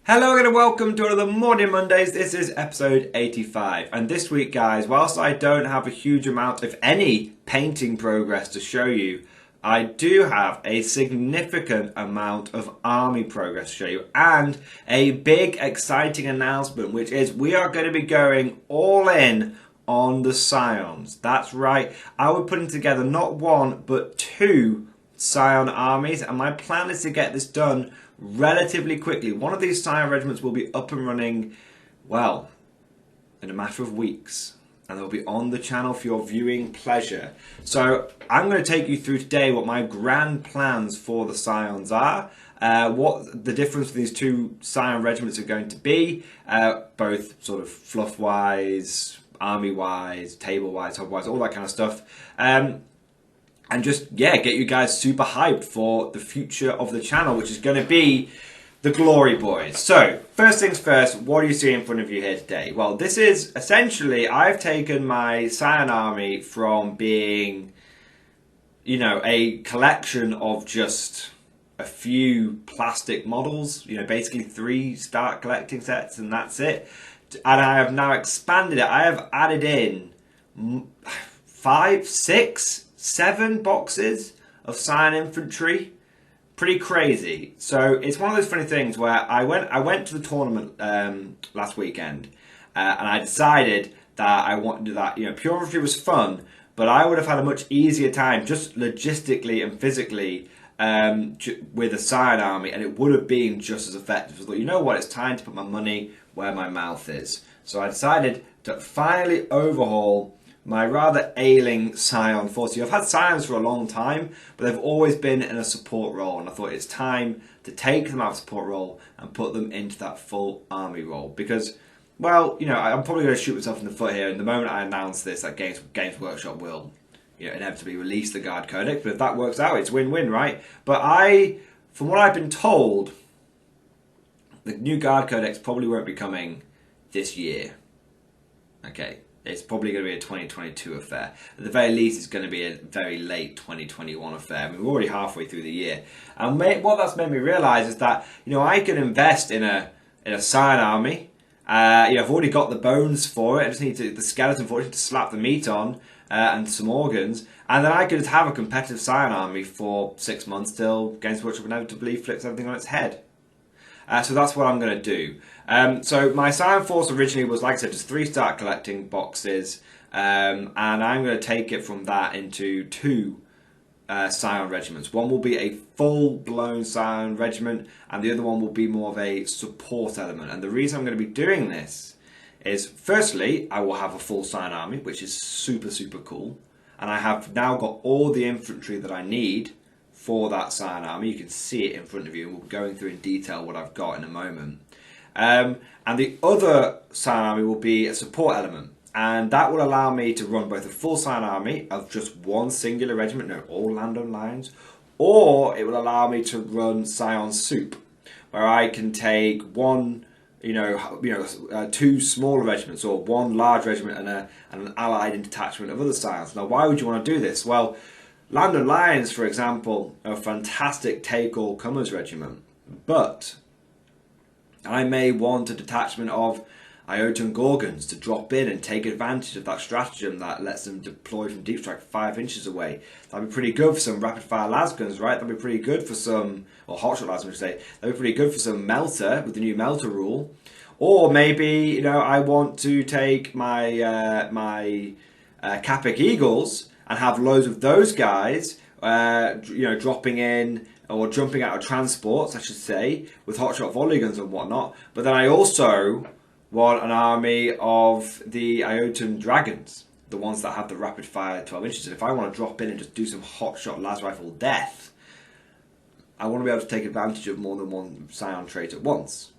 Hello and welcome to another Mordian Mondays. This is episode 85, and this week, guys, whilst I don't have a huge amount, if any, painting progress to show you, I do have a significant amount of army progress to show you, and a big exciting announcement, which is we are going to be going all in on the Scions. That's right, I will be putting together not one but two Scion armies, and my plan is to get this done relatively quickly. One of these Scion regiments will be up and running, well, in a matter of weeks, and they'll be on the channel for your viewing pleasure. So I'm going to take you through today what my grand plans for the Scions are, what the difference for these two Scion regiments are going to be, both sort of fluff-wise, army-wise, table-wise, hub-wise, all that kind of stuff. And just, yeah, get you guys super hyped for the future of the channel, which is going to be the Glory Boys. So, first things first, what do you see in front of you here today? Well, this is essentially, I've taken my Scion army from being, you know, a collection of just a few plastic models, you know, basically 3 start collecting sets and that's it. And I have now expanded it. I have added in 5, 6, 7 boxes of Scion infantry. Pretty crazy. So it's one of those funny things where I went to the tournament last weekend, and I decided that I wanted that, you know, pure infantry was fun, but I would have had a much easier time just logistically and physically with a Scion army, and it would have been just as effective. So I thought, you know what, it's time to put my money where my mouth is. So I decided to finally overhaul my rather ailing Scion force. I've had Scions for a long time, but they've always been in a support role, and I thought it's time to take them out of support role and put them into that full army role. Because, well, you know, I'm probably going to shoot myself in the foot here, and the moment I announce this, that Games Workshop will, you know, inevitably release the Guard Codex, but if that works out, it's win-win, right? But from what I've been told, the new Guard Codex probably won't be coming this year. Okay. It's probably going to be a 2022 affair. At the very least, it's going to be a very late 2021 affair. I mean, we're already halfway through the year. And what that's made me realise is that, you know, I can invest in a Scion army. You know, I've already got the bones for it. I just need the skeleton for it to slap the meat on and some organs. And then I could just have a competitive Scion army for 6 months till Games Workshop inevitably flips everything on its head. So that's what I'm going to do. So my Scion force originally was, like I said, just 3 start collecting boxes, and I'm going to take it from that into 2 Scion regiments. One will be a full-blown Scion regiment, and the other one will be more of a support element. And the reason I'm going to be doing this is, firstly, I will have a full Scion army, which is super, super cool. And I have now got all the infantry that I need for that Scion army. You can see it in front of you, and we'll be going through in detail what I've got in a moment. And the other Scion army will be a support element, and that will allow me to run both a full Scion army of just one singular regiment, no, all land on lines, or it will allow me to run Scion Soup, where I can take one, 2 smaller regiments, or 1 large regiment and an allied detachment of other Scions. Now, why would you want to do this? Well, Land and Lions, for example, are a fantastic take-all-comers regiment, but I may want a detachment of Iotan Gorgons to drop in and take advantage of that stratagem that lets them deploy from deep strike 5 inches away. That'd be pretty good for some rapid-fire lasguns, right? That'd be pretty good for some, or hotshot lasguns, I should say. That'd be pretty good for some melter with the new melter rule. Or maybe, you know, I want to take my Capic Eagles and have loads of those guys, dropping in or jumping out of transports, I should say, with hotshot volley guns and whatnot. But then I also want an army of the Iotan Dragons, the ones that have the rapid fire 12 inches. And if I want to drop in and just do some hotshot las rifle death, I want to be able to take advantage of more than one Scion trait at once.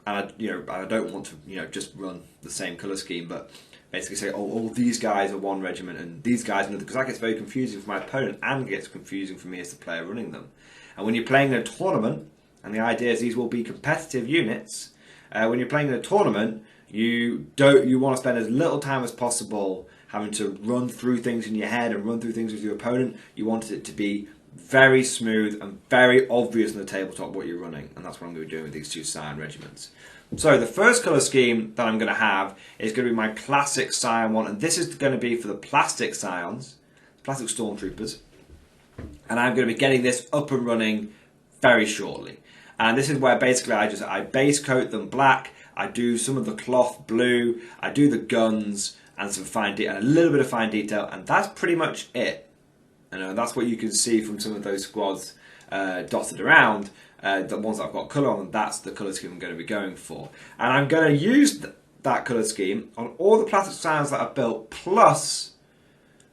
And I don't want to, just run the same colour scheme, but basically say, oh, these guys are one regiment and these guys are another, because that gets very confusing for my opponent and gets confusing for me as the player running them. And when you're playing in a tournament, and the idea is these will be competitive units, when you're playing in a tournament, you want to spend as little time as possible having to run through things in your head and run through things with your opponent. You want it to be very smooth and very obvious in the tabletop what you're running, and that's what I'm going to be doing with these two Scion regiments. So the first colour scheme that I'm going to have is going to be my classic Scion one, and this is going to be for the plastic Scions, plastic Stormtroopers, and I'm going to be getting this up and running very shortly. And this is where basically I base coat them black, I do some of the cloth blue, I do the guns and some fine detail, and a little bit of fine detail, and that's pretty much it. And that's what you can see from some of those squads dotted around. The ones that I've got colour on, that's the colour scheme I'm going to be going for. And I'm going to use that colour scheme on all the plastic Scions that I've built, plus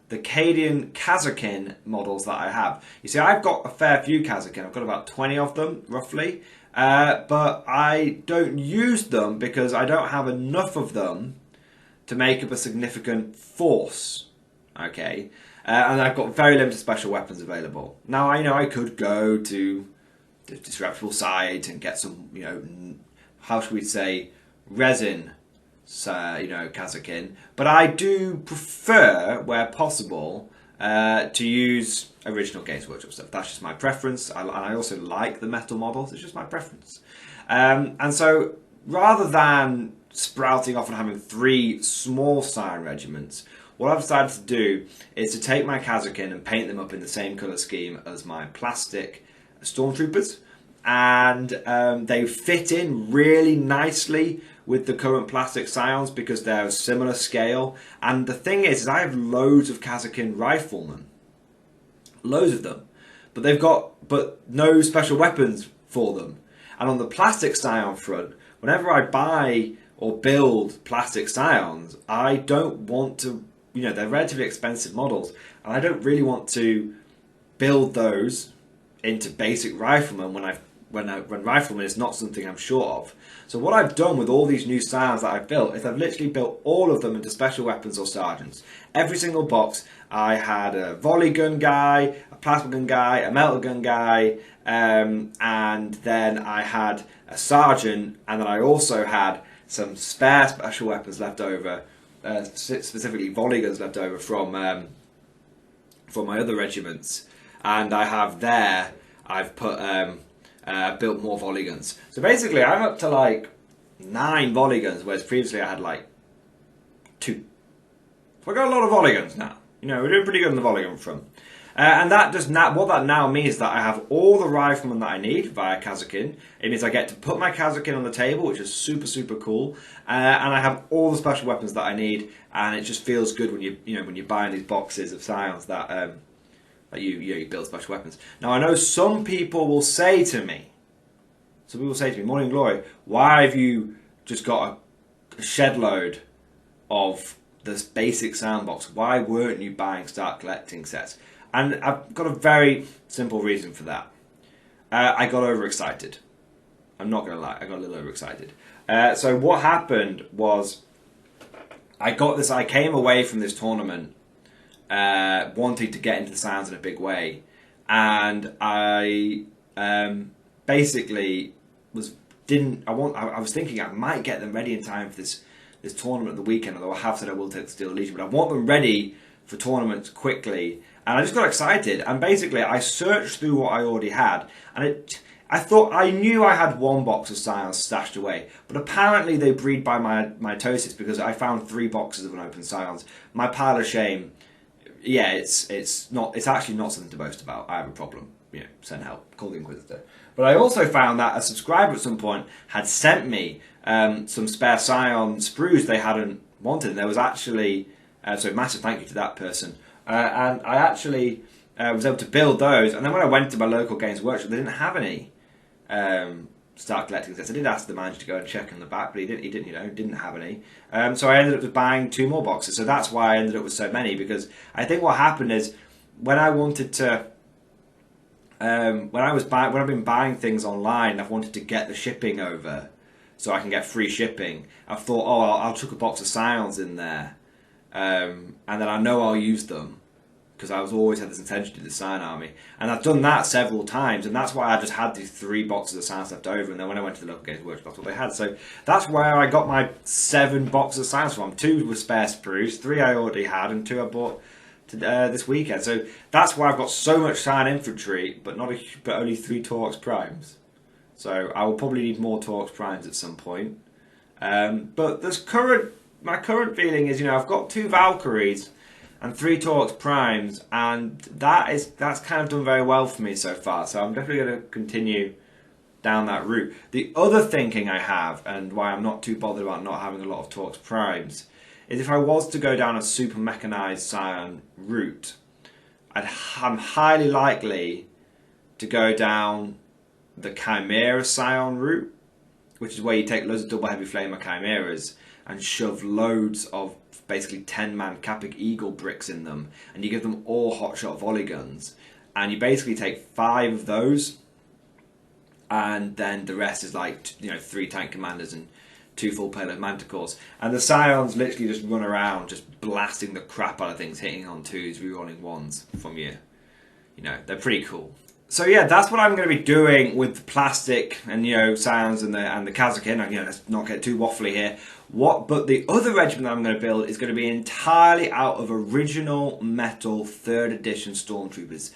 the Cadian Kazakin models that I have. You see, I've got a fair few Kazakin. I've got about 20 of them, roughly. But I don't use them because I don't have enough of them to make up a significant force. Okay? And I've got very limited special weapons available. Now, I know I could go to the disreputable side and get some, how should we say, resin, Kazakin. But I do prefer, where possible, to use original Games Workshop stuff. That's just my preference. And I also like the metal models. It's just my preference. And so, rather than sprouting off and having 3 small Scion regiments, what I've decided to do is to take my Kazakin and paint them up in the same colour scheme as my plastic Stormtroopers. And they fit in really nicely with the current plastic Scions because they're a similar scale. And the thing is I have loads of Kazakin riflemen. Loads of them. But they've got no special weapons for them. And on the plastic Scion front, whenever I buy or build plastic Scions, I don't want to, they're relatively expensive models, and I don't really want to build those into basic riflemen when rifleman is not something I'm sure of. So what I've done with all these new Scions that I've built is I've literally built all of them into special weapons or sergeants. Every single box I had a volley gun guy, a plasma gun guy, a melter gun guy, and then I had a sergeant, and then I also had some spare special weapons left over, specifically volley guns left over from my other regiments. And I have there, I've put built more volley guns. So basically I'm up to like 9 volley guns, whereas previously I had like 2. So I got a lot of volley guns now. We're doing pretty good on the volley gun front. And what that now means is that I have all the riflemen that I need via Kazakin. It means I get to put my Kazakin on the table, which is super, super cool. And I have all the special weapons that I need, and it just feels good when when you're buying these boxes of Scions that you build special weapons. Now I know some people will say to me, Morning Glory, why have you just got a shed load of this basic Sandbox? Why weren't you buying Start Collecting sets? And I've got a very simple reason for that. I got overexcited. I'm not going to lie, I got a little overexcited. So what happened was, I came away from this tournament wanting to get into the Scions in a big way, and I basically I was thinking I might get them ready in time for this tournament at the weekend, although I have said I will take the Steel Legion, but I want them ready for tournaments quickly. And I just got excited, and basically I searched through what I already had, and I knew I had 1 box of Scions stashed away, but apparently they breed by my mitosis, because I found 3 boxes of unopened Scions. My pile of shame. Yeah, it's actually not something to boast about. I have a problem. Send help. Call the Inquisitor. But I also found that a subscriber at some point had sent me some spare Scion sprues they hadn't wanted. And there was actually, so massive thank you to that person. And I actually was able to build those. And then when I went to my local Games Workshop, they didn't have any Start Collecting sets. I did ask the manager to go and check on the back, but he didn't have any. So I ended up just buying 2 more boxes. So that's why I ended up with so many, because I think what happened is when I wanted to, when I've been buying things online, I've wanted to get the shipping over so I can get free shipping. I've thought, I'll chuck a box of Scions in there, and then I know I'll use them, because I always had this intention to do the Scion army. And I've done that several times, and that's why I just had these 3 boxes of Scions left over, and then when I went to the local Games Workshop, that's what they had. So that's where I got my 7 boxes of Scions from. 2 were spare sprues, 3 I already had, and 2 I bought this weekend. So that's why I've got so much Scion infantry, but only 3 Torx primes. So I will probably need more Torx primes at some point. But my current feeling is, I've got 2 Valkyries and 3 Torx primes, and that's kind of done very well for me so far. So I'm definitely going to continue down that route. The other thinking I have, and why I'm not too bothered about not having a lot of Torx primes, is if I was to go down a super mechanized Scion route, I'm highly likely to go down the Chimera Scion route, which is where you take loads of double heavy flamer Chimeras and shove loads of basically 10-man Capic Eagle bricks in them, and you give them all hotshot volley guns, and you basically take 5 of those, and then the rest is like 3 tank commanders and 2 full payload manticores, and the Scions literally just run around just blasting the crap out of things, hitting on 2s, rerolling 1s from you. They're pretty cool. So yeah, that's what I'm going to be doing with the plastic and Scions and the Kazakin. Let's not get too waffly here. But the other regiment that I'm going to build is going to be entirely out of original metal 3rd edition Stormtroopers.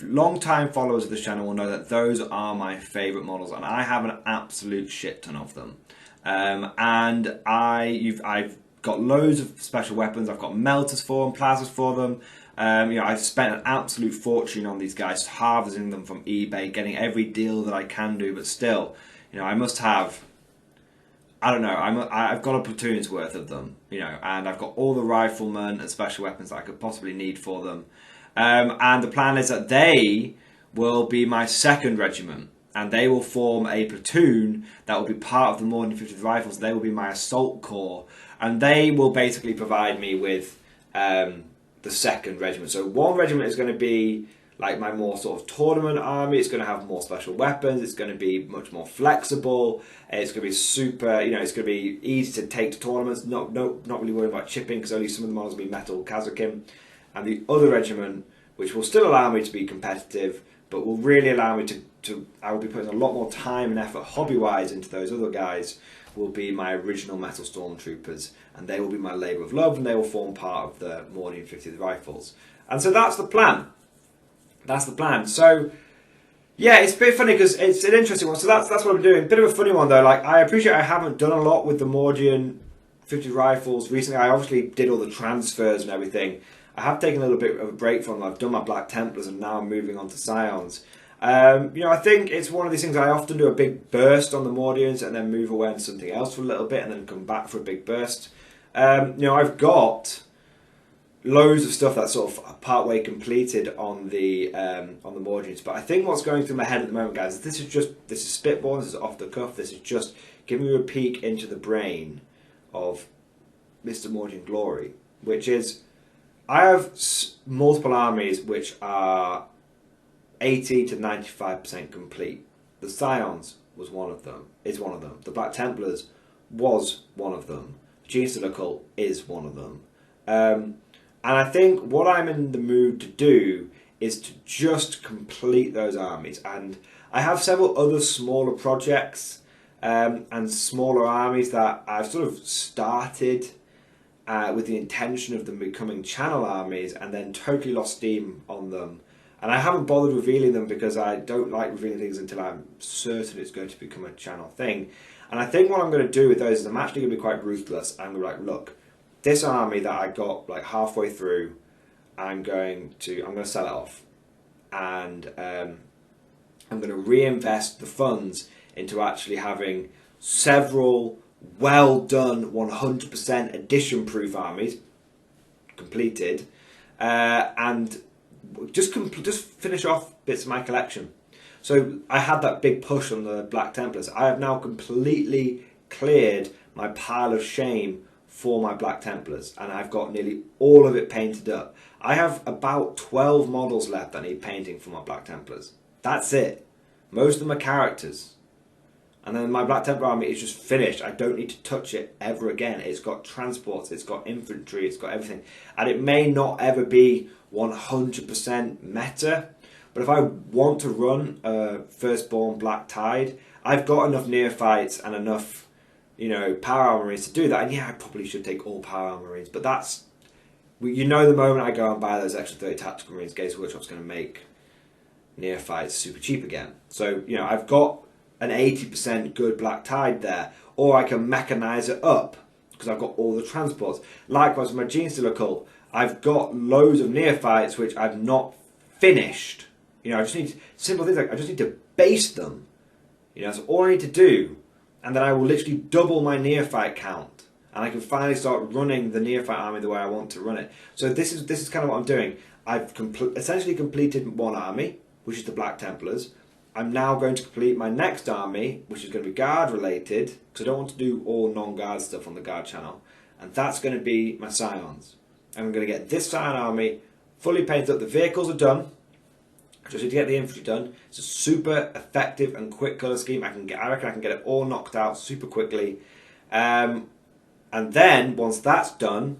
Long-time followers of this channel will know that those are my favourite models, and I have an absolute shit ton of them. And I've got loads of special weapons. I've got melters for them, plasmas for them. I've spent an absolute fortune on these guys, harvesting them from eBay, getting every deal that I can do. But still, I must have, I don't know, I've got a platoon's worth of them, and I've got all the riflemen and special weapons that I could possibly need for them. And the plan is that they will be my 2nd regiment, and they will form a platoon that will be part of the Mordian 50th Rifles. They will be my assault corps, and they will basically provide me with the 2nd regiment. So 1 regiment is going to be like my more sort of tournament army. It's going to have more special weapons. It's going to be much more flexible. It's going to be super, it's going to be easy to take to tournaments. Not really worried about chipping, because only some of the models will be metal Kazakin. And the other regiment, which will still allow me to be competitive, but will really allow me I will be putting a lot more time and effort hobby-wise into those other guys, will be my original metal Stormtroopers, and they will be my labour of love, and they will form part of the Mordian 50th Rifles. And so that's the plan. That's the plan. So, yeah, it's a bit funny because it's an interesting one. So that's what I'm doing. Bit of a funny one though. Like, I appreciate I haven't done a lot with the Mordian 50th Rifles recently. I obviously did all the transfers and everything. I have taken a little bit of a break from them. I've done my Black Templars, and now I'm moving on to Scions. I think it's one of these things. I often do a big burst on the Mordians and then move away on something else for a little bit and then come back for a big burst. I've got loads of stuff that's sort of partway completed on the Mordians, but I think what's going through my head at the moment, guys, this is spitball, this is off the cuff, this is just giving you a peek into the brain of Mr. Mordian Glory, which is, I have multiple armies which are 80 to 95% complete. The Scions was one of them, is one of them. The Black Templars was one of them. Genius of the Occult is one of them. And I think what I'm in the mood to do is to just complete those armies. And I have several other smaller projects and smaller armies that I've sort of started with the intention of them becoming channel armies, and then totally lost steam on them. And I haven't bothered revealing them because I don't like revealing things until I'm certain it's going to become a channel thing. And I think what I'm going to do with those is I'm actually going to be quite ruthless. I'm going to be like, look, this army that I got like halfway through, I'm going to sell it off. And I'm going to reinvest the funds into actually having several well done 100% edition proof armies completed, and just finish off bits of my collection. So I had that big push on the Black Templars. I have now completely cleared my pile of shame for my Black Templars, and I've got nearly all of it painted up. I have about 12 models left that need painting for my Black Templars. That's it. Most of them are characters. And then my Black Templar army is just finished. I don't need to touch it ever again. It's got transports, it's got infantry, it's got everything. And it may not ever be 100% meta, but if I want to run a Firstborn Black Tide, I've got enough neophytes and enough, power armor marines to do that. And yeah, I probably should take all power armor marines, but that's you know the moment I go and buy those extra 30 tactical marines, Games Workshop's going to make neophytes super cheap again. So, you know, I've got an 80% good Black Tide there, or I can mechanise it up because I've got all the transports. Likewise with my Genestealer cult, I've got loads of neophytes which I've not finished. You know, I just need simple things like I just need to base them. You know, that's all I need to do, and then I will literally double my neophyte count, and I can finally start running the neophyte army the way I want to run it. So this is kind of what I'm doing. I've essentially completed one army, which is the Black Templars. I'm now going to complete my next army, which is going to be guard related, because I don't want to do all non-guard stuff on the guard channel, and that's going to be my Scions. And I'm going to get this Scion army fully painted up. The vehicles are done. I just need to get the infantry done. It's a super effective and quick colour scheme. I reckon I can get it all knocked out super quickly. And then once that's done,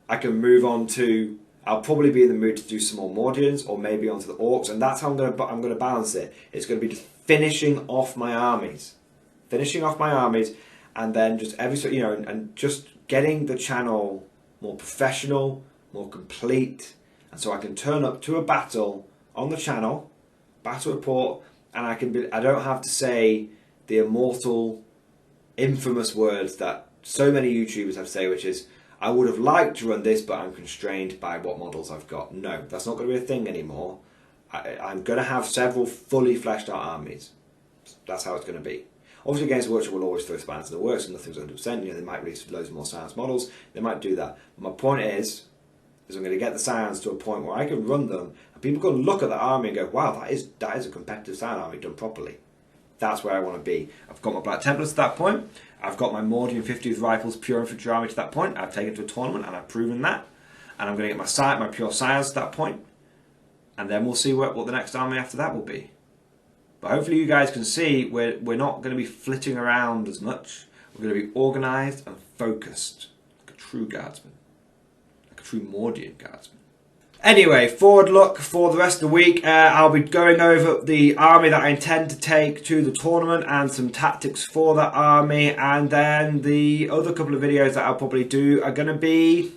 I can move on to. I'll probably be in the mood to do some more Mordians, or maybe onto the Orcs, and that's how I'm going to balance it. It's going to be just finishing off my armies, and then just and just getting the channel more professional, more complete, and so I can turn up to a battle on the channel, battle report, and I don't have to say the immortal, infamous words that so many YouTubers have to say, which is, I would have liked to run this, but I'm constrained by what models I've got. No, that's not going to be a thing anymore. I'm going to have several fully fleshed out armies. That's how it's going to be. Obviously, Games Workshop will always throw spanners in the works, and nothing's 100%. You know, they might release loads more science models. They might do that. But my point is I'm going to get the science to a point where I can run them, and people can look at the army and go, wow, that is a competitive science army done properly. That's where I want to be. I've got my Black Templars at that point. I've got my Mordian 50th Rifles Pure Infantry Army to that point. I've taken it to a tournament and I've proven that. And I'm going to get my Pure Science to that point. And then we'll see what the next army after that will be. But hopefully you guys can see we're not going to be flitting around as much. We're going to be organised and focused, like a true guardsman, like a true Mordian guardsman. Anyway, forward look for the rest of the week. I'll be going over the army that I intend to take to the tournament and some tactics for that army. And then the other couple of videos that I'll probably do are going to be,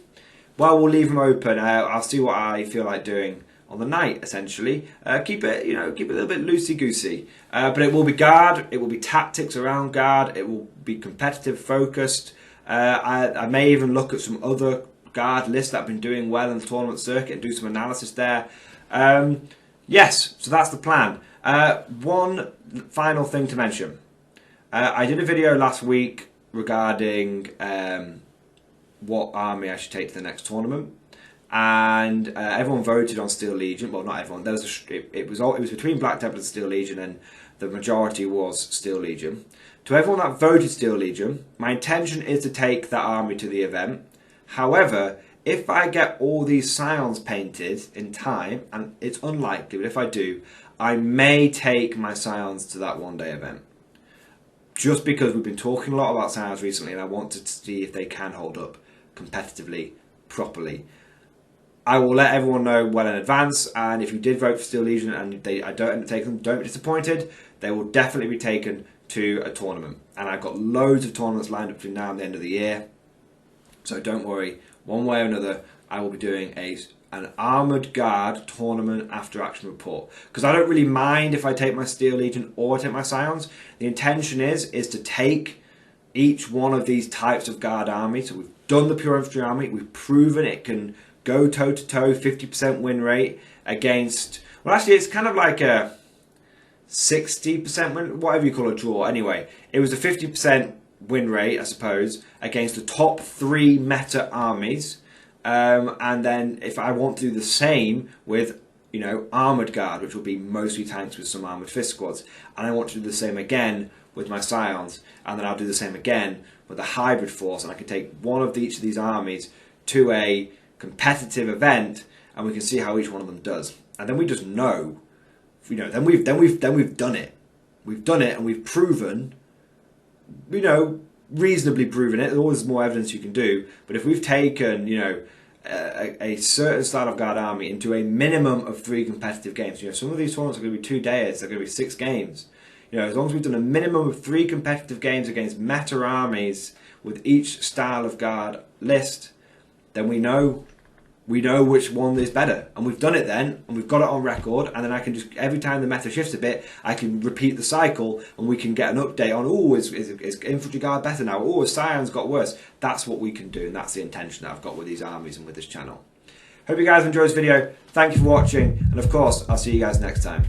well, we'll leave them open. I'll see what I feel like doing on the night, essentially. Keep it a little bit loosey-goosey. But it will be guard, it will be tactics around guard, it will be competitive focused. I may even look at some other guard lists that have been doing well in the tournament circuit and do some analysis there. Yes, so that's the plan. One final thing to mention. I did a video last week regarding what army I should take to the next tournament. And everyone voted on Steel Legion. Well, not everyone. It was between Black Templars and Steel Legion, and the majority was Steel Legion. To everyone that voted Steel Legion, my intention is to take that army to the event. However, if I get all these Scions painted in time, and it's unlikely, but if I do, I may take my Scions to that one-day event. Just because we've been talking a lot about Scions recently, and I want to see if they can hold up competitively, properly. I will let everyone know well in advance, and if you did vote for Steel Legion and I don't end up taking them, don't be disappointed. They will definitely be taken to a tournament. And I've got loads of tournaments lined up between now and the end of the year. So don't worry, one way or another, I will be doing an Armoured Guard tournament after action report. Because I don't really mind if I take my Steel Legion or take my Scions. The intention is to take each one of these types of guard army. So we've done the Pure Infantry army, we've proven it can go toe-to-toe, 50% win rate against, well actually it's kind of like a 60% win, whatever you call a draw. Anyway, it was a 50% win rate, I suppose, against the top 3 meta armies. And then if I want to do the same with, you know, Armoured Guard, which will be mostly tanks with some Armoured Fist squads, and I want to do the same again with my Scions, and then I'll do the same again with a hybrid force, and I can take one of each of these armies to a competitive event, and we can see how each one of them does, and then we just know, you know, then we've done it. We've done it, and we've proven, you know, reasonably proven it. There's always more evidence you can do, but if we've taken, you know, a certain style of guard army into a minimum of 3 competitive games, you know, some of these tournaments are going to be 2 days, they're going to be 6 games. You know, as long as we've done a minimum of 3 competitive games against meta armies with each style of guard list, then we know which one is better, and we've done it then, and we've got it on record, and then I can just, every time the meta shifts a bit, I can repeat the cycle, and we can get an update on, oh, is Infantry Guard better now? Oh, has Scion's got worse? That's what we can do, and that's the intention that I've got with these armies and with this channel. Hope you guys enjoyed this video. Thank you for watching, and of course, I'll see you guys next time.